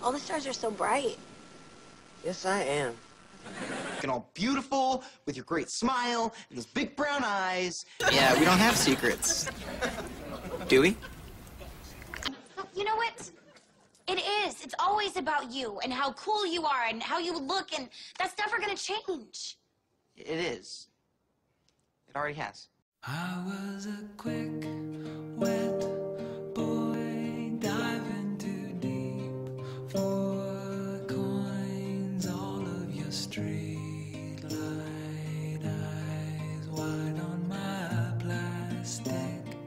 All the stars are so bright. Yes, I am. Looking all beautiful with your great smile and those big brown eyes. Yeah, we don't have secrets. Do we? You know what? It is. It's always about you and how cool you are and how you look, and that's never gonna change. It is. It already has. I was a quick, wet boy diving too deep for coins. All of your street light eyes wide on my plastic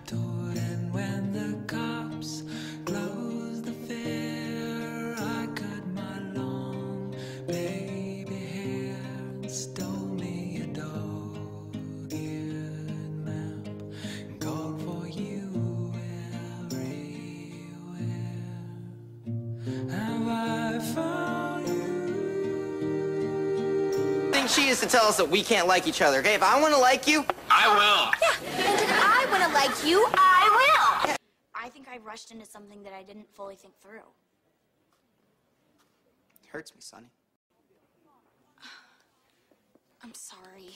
toy, and when the cops closed the fair, I cut my long baby hair and stole me a dog-eared map and called for you everywhere. Have I found you? I think she is to tell us that we can't like each other, okay? If I want to like you, I will. Yeah, and if I want to like you, I will. I think I rushed into something that I didn't fully think through. It hurts me, Sonny. I'm sorry.